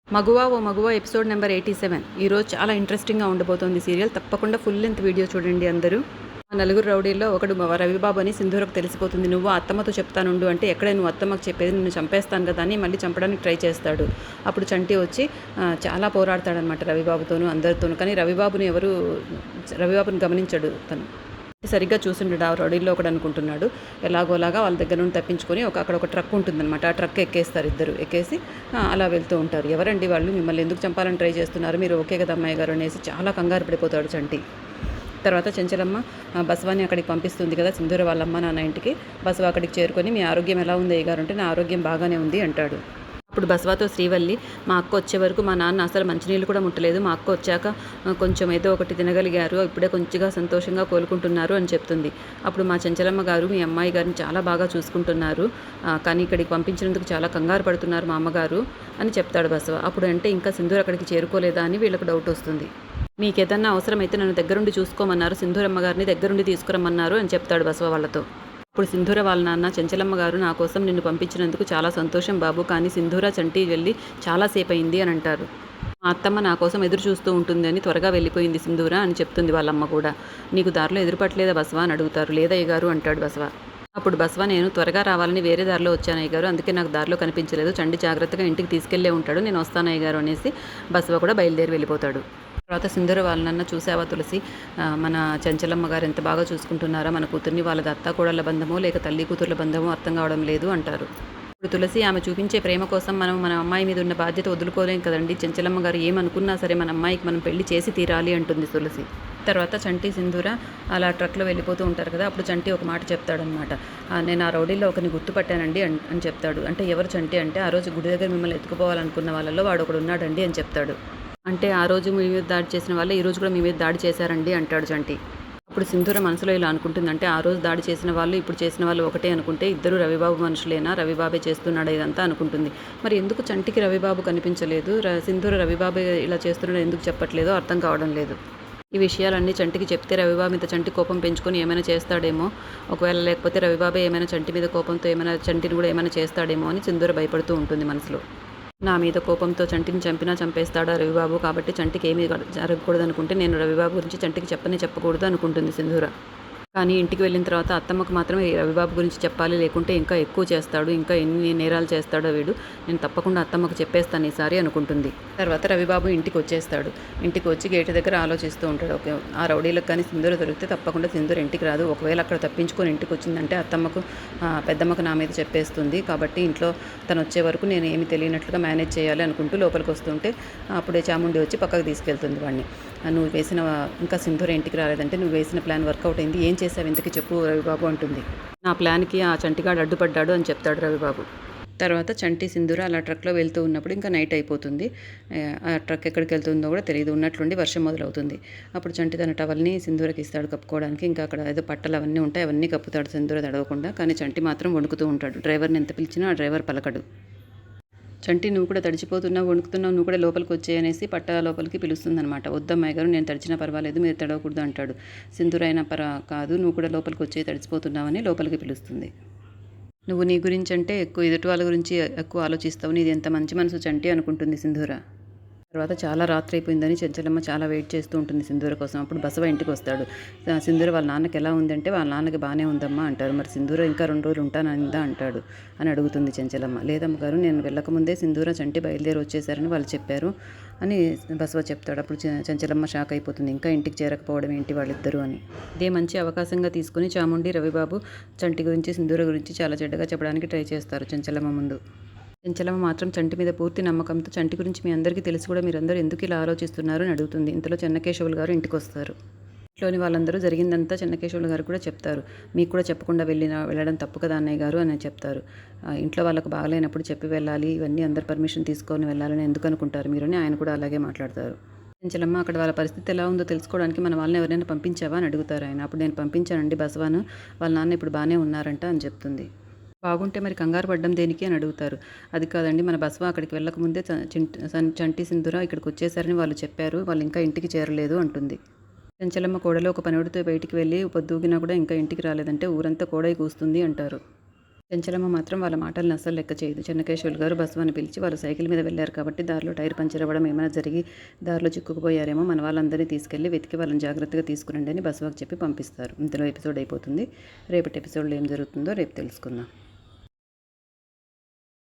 మగువా ఓ మగువా episode number 87. ఈరోజు చాలా ఇంట్రెస్టింగ్గా ఉండబోతోంది సీరియల్. తప్పకుండా ఫుల్ లెంత్ వీడియో చూడండి అందరూ. ఆ నలుగురు రౌడీల్లో ఒకడు రవిబాబు అని సింధూరకు తెలిసిపోతుంది. నువ్వు అత్తమ్మతో చెప్తానుండు అంటే, ఎక్కడే నువ్వు అత్తమ్మకు చెప్పేది, నిన్ను చంపేస్తాను కదా అని మళ్ళీ చంపడానికి ట్రై చేస్తాడు. అప్పుడు చంటి వచ్చి చాలా పోరాడతాడనమాట రవిబాబుతోనూ అందరితోనూ. కానీ రవిబాబుని గమనించాడు తను. సరిగ్గా చూసిండు ఆ రౌడీల్లో ఒకడు అనుకుంటున్నాడు. ఎలాగోలాగా వాళ్ళ దగ్గర నుండి తప్పించుకొని అక్కడ ఒక ట్రక్ ఉంటుందన్నమాట. ఆ ట్రక్ ఎక్కేస్తారు ఇద్దరు. ఎక్కేసి అలా వెళ్తూ ఉంటారు. ఎవరండి వాళ్ళు, మిమ్మల్ని ఎందుకు చంపాలని ట్రై చేస్తున్నారు, మీరు ఓకే కదా అమ్మాయి గారు అనేసి చాలా కంగారు పడిపోతాడు చంటి. తర్వాత చెంచలమ్మ బసవాని అక్కడికి పంపిస్తుంది కదా సింధూర వాళ్ళమ్మ నాన్న ఇంటికి. బసవ అక్కడికి చేరుకొని, మీ ఆరోగ్యం ఎలా ఉంది అయ్యగారు అంటే, నా ఆరోగ్యం బాగానే ఉంది అంటాడు. అప్పుడు బసవాతో శ్రీవల్లి, మా అక్క వచ్చే వరకు మా నాన్న అసలు మంచినీళ్ళు కూడా ముట్టలేదు, మా అక్క వచ్చాక కొంచెం ఏదో ఒకటి తినగలిగారు, ఇప్పుడే కొంచెంగా సంతోషంగా కోలుకుంటున్నారు అని చెప్తుంది. అప్పుడు మా చెంచలమ్మ గారు మీ అమ్మాయి గారిని చాలా బాగా చూసుకుంటున్నారు, కానీ ఇక్కడికి పంపించినందుకు చాలా కంగారు పడుతున్నారు మా అమ్మగారు అని చెప్తాడు బసవ. అప్పుడు అంటే, ఇంకా సింధూర్ అక్కడికి చేరుకోలేదా అని వీళ్ళకి డౌట్ వస్తుంది. మీకు ఏదన్నా అవసరమైతే నన్ను దగ్గరుండి చూసుకోమన్నారు, సింధూరమ్మ గారిని దగ్గరుండి తీసుకురమ్మన్నారు అని చెప్తాడు బసవ వాళ్ళతో. ఇప్పుడు సింధూర వాళ్ళ నాన్న, చెంచలమ్మ గారు నా కోసం నిన్ను పంపించినందుకు చాలా సంతోషం బాబు, కానీ సింధూర చంటి వెళ్ళి చాలాసేపు అయింది అని అంటారు. మా అత్తమ్మ నా కోసం ఎదురు చూస్తూ ఉంటుంది అని త్వరగా వెళ్ళిపోయింది సింధూర అని చెప్తుంది వాళ్ళమ్మ కూడా. నీకు దారిలో ఎదురుపట్టలేదా బసవ అని అడుగుతారు. లేదయ్య గారు అంటాడు బసవ. అప్పుడు బసవ, నేను త్వరగా రావాలని వేరే దారిలో వచ్చానయ్య గారు, అందుకే నాకు దారిలో కనిపించలేదు, చండి జాగ్రత్తగా ఇంటికి తీసుకెళ్లే ఉంటాడు, నేను వస్తానయ్య గారు అనేసి బసవ కూడా బయలుదేరి వెళ్ళిపోతాడు. తర్వాత సింధూర వాళ్ళన్న, చూసావా తులసి, మన చెంచలమ్మ గారు ఎంత బాగా చూసుకుంటున్నారా మన కూతుర్ని, వాళ్ళది అత్త కోడళ్ళ బంధమో లేక తల్లి కూతుర్ల బంధమో అర్థం కావడం లేదు అంటారు. ఇప్పుడు తులసి, ఆమె చూపించే ప్రేమ కోసం మనం మన అమ్మాయి మీద ఉన్న బాధ్యత వదులుకోలేం కదండి, చెంచలమ్మ గారు ఏమనుకున్నా సరే మన అమ్మాయికి మనం పెళ్లి చేసి తీరాలి అంటుంది తులసి. తర్వాత చంటి సింధూర అలా ట్రక్లో వెళ్ళిపోతూ ఉంటారు కదా. అప్పుడు చంటి ఒక మాట చెప్తాడనమాట. నేను ఆ రౌడీలో ఒకరిని గుర్తుపట్టానండి అని చెప్తాడు. అంటే ఎవరు చంటి అంటే, ఆ రోజు గుడి దగ్గర మిమ్మల్ని ఎత్తుకుపోవాలనుకున్న వాళ్ళలో వాడు ఒకడు ఉన్నాడండి అని చెప్తాడు. అంటే ఆ రోజు మీ మీద దాడి చేసిన వాళ్ళే ఈరోజు కూడా మీ మీద దాడి చేశారండి అంటాడు చంటి. అప్పుడు సింధూర మనసులో ఇలా అనుకుంటుంది, అంటే ఆ రోజు దాడి చేసిన వాళ్ళు ఇప్పుడు చేసిన వాళ్ళు ఒకటే అనుకుంటే ఇద్దరు రవిబాబు మనుషులేనా, రవిబాబే చేస్తున్నాడు ఇదంతా అనుకుంటుంది. మరి ఎందుకు చంటికి రవిబాబు కనిపించలేదు, సింధూర రవిబాబే ఇలా చేస్తున్నాడు ఎందుకు చెప్పట్లేదో అర్థం కావడం లేదు. ఈ విషయాలన్నీ చంటికి చెప్తే రవిబాబు మీద చంటి కోపం పెంచుకొని ఏమైనా చేస్తాడేమో, ఒకవేళ లేకపోతే రవిబాబే ఏమైనా చంటి మీద కోపంతో ఏమైనా చంటిని కూడా ఏమైనా చేస్తాడేమో అని సింధూర భయపడుతూ ఉంటుంది మనసులో. నా మీద కోపంతో చంటిని చంపినా చంపేస్తాడా రవిబాబు, కాబట్టి చంటికి ఏమీ జరగకూడదు అనుకుంటే నేను రవిబాబు గురించి చంటికి చెప్పకూడదు అనుకుంటుంది సింధూర. కానీ ఇంటికి వెళ్ళిన తర్వాత అత్తమ్మకు మాత్రం ఈ రవిబాబు గురించి చెప్పాలి, లేకుంటే ఇంకా ఎక్కువ చేస్తాడు, ఇంకా ఎన్ని నేరాలు చేస్తాడో వీడు, నేను తప్పకుండా అత్తమ్మకు చెప్పేస్తాను ఈసారి అనుకుంటుంది. తర్వాత రవిబాబు ఇంటికి వచ్చేస్తాడు. ఇంటికి వచ్చి గేటు దగ్గర ఆలోచిస్తూ ఉంటాడు. ఓకే, ఆ రౌడీలకు కానీ సింధూర దొరికితే తప్పకుండా సింధూర ఇంటికి రాదు, ఒకవేళ అక్కడ తప్పించుకొని ఇంటికి వచ్చిందంటే అత్తమ్మకు పెద్దమ్మకు నా మీద చెప్పేస్తుంది, కాబట్టి ఇంట్లో తను వచ్చే వరకు నేను ఏమి తెలియనట్లుగా మేనేజ్ చేయాలి అనుకుంటూ లోపలికి వస్తుంటే అప్పుడే చాముండి వచ్చి పక్కకు తీసుకెళ్తుంది వాడిని. నువ్వు వేసిన, ఇంకా సింధూర ఇంటికి రాలేదంటే నువ్వు వేసిన ప్లాన్ వర్కౌట్ అయింది, ఏం చేసావు ఇంతకి చెప్పు రవిబాబు అంటుంది. నా ప్లాన్కి ఆ చంటిగాడు అడ్డుపడ్డాడు అని చెప్తాడు రవిబాబు. తర్వాత చంటి సింధూర అలా ట్రక్లో వెళ్తూ ఉన్నప్పుడు ఇంకా నైట్ అయిపోతుంది. ఆ ట్రక్ ఎక్కడికి వెళ్తుందో కూడా తెలియదు, ఉన్నట్లుండి వర్షం మొదలవుతుంది. అప్పుడు చంటి తన టవల్ని సింధూరకి ఇస్తాడు కప్పుకోవడానికి. ఇంకా అక్కడ ఏదో పట్టలు అవన్నీ ఉంటాయి, అవన్నీ కప్పుతాడు సింధూర తడవకుండా. కానీ చంటి మాత్రం వణుకుతూ ఉంటాడు. డ్రైవర్ని ఎంత పిలిచినా ఆ డ్రైవర్ పలకడు. చంటి, నువ్వు కూడా తడిచిపోతున్నావు, వణుకుతున్నావు, నువ్వు కూడా లోపలికి వచ్చేయనేసి పట్టా లోపలికి పిలుస్తుందనమాట. వద్దమ్మాయి గారు, నేను తడిచినా పర్వాలేదు, మీరు తడవకూడదు అంటాడు. సింధూర అయినా కాదు, నువ్వు కూడా లోపలికి వచ్చి తడిచిపోతున్నావని లోపలికి పిలుస్తుంది. నువ్వు నీ గురించి అంటే ఎక్కువ ఎదుటి వాళ్ళ గురించి ఎక్కువ ఆలోచిస్తావు, నీది ఎంత మంచి మనసు చంటి అనుకుంటుంది సింధూర. తర్వాత చాలా రాత్రి అయిపోయిందని చెంచలమ్మ చాలా వెయిట్ చేస్తూ ఉంటుంది సింధూర కోసం. అప్పుడు బసవ ఇంటికి వస్తాడు. సింధూర వాళ్ళ నాన్నకి ఎలా ఉందంటే, వాళ్ళ నాన్నకి బాగానే ఉందమ్మా అంటారు. మరి సింధూర ఇంకా 2 రోజులు ఉంటానందా అంటాడు అని అడుగుతుంది చెంచలమ్మ. లేదమ్మ గారు, నేను వెళ్ళకముందే సింధూర చంటి బయలుదేరి వచ్చేసారని వాళ్ళు చెప్పారు అని బసవ చెప్తాడు. అప్పుడు చెంచలమ్మ షాక్ అయిపోతుంది, ఇంకా ఇంటికి చేరకపోవడం ఏంటి వాళ్ళిద్దరూ అని. ఇదే మంచి అవకాశంగా తీసుకుని చాముండి రవిబాబు చంటి గురించి సింధూర గురించి చాలా చెడ్డగా చెప్పడానికి ట్రై చేస్తారు చెంచలమ్మ ముందు. చెంచలమ్మ మాత్రం చంటి మీద పూర్తి నమ్మకంతో, చంటి గురించి మీ అందరికీ తెలిసి కూడా మీరందరూ ఎందుకు ఇలా ఆలోచిస్తున్నారు అని అడుగుతుంది. ఇంతలో చెన్నకేశవులు గారు ఇంటికి వస్తారు. ఇంట్లోని వాళ్ళందరూ జరిగిందంతా చెన్నకేశవులు గారు కూడా చెప్తారు. మీకు కూడా చెప్పకుండా వెళ్ళడం తప్పు కదా అన్నయ్య గారు అని చెప్తారు. ఇంట్లో వాళ్ళకు బాగలేనప్పుడు చెప్పి వెళ్ళాలి, ఇవన్నీ అందరు పర్మిషన్ తీసుకొని వెళ్ళాలని ఎందుకు అనుకుంటారు మీరు అని ఆయన కూడా అలాగే మాట్లాడతారు. చెంచలమ్మ, అక్కడ వాళ్ళ పరిస్థితి ఎలా ఉందో తెలుసుకోవడానికి మన వాళ్ళని ఎవరైనా పంపించావా అని అడుగుతారు ఆయన. అప్పుడు నేను పంపించానండి బసవాను, వాళ్ళ నాన్న ఇప్పుడు బాగానే ఉన్నారంట అని చెప్తుంది. బాగుంటే మరి కంగారు పడ్డం దేనికి అని అడుగుతారు. అది కాదండి, మన బసవ అక్కడికి వెళ్ళకముందే చంటి సింధూర ఇక్కడికి వచ్చేసారని వాళ్ళు చెప్పారు, వాళ్ళు ఇంకా ఇంటికి చేరలేదు అంటుంది. చెంచలమ్మ కోడలో ఒక పనివాడితో బయటికి వెళ్ళి పొద్దుగినా కూడా ఇంకా ఇంటికి రాలేదంటే ఊరంతా కోడై కూస్తుంది అంటారు. చెంచలమ్మ మాత్రం వాళ్ళ మాటలను అస్సలు లెక్క చేయదు. చెన్నకేశవులు గారు బసవని పిలిచి వాళ్ళు సైకిల్ మీద వెళ్లారు కాబట్టి దారిలో టైర్ పంచర్ అవ్వడం ఏమైనా జరిగి దారిలో చిక్కుకుపోయారేమో, మన వాళ్ళందరినీ తీసుకెళ్లి వెతికి వాళ్ళని జాగ్రత్తగా తీసుకురండి అని బసవకు చెప్పి పంపిస్తారు. ఇంతలో ఎపిసోడ్ అయిపోతుంది. రేపటి ఎపిసోడ్లో ఏం జరుగుతుందో రేపు తెలుసుకుందాం.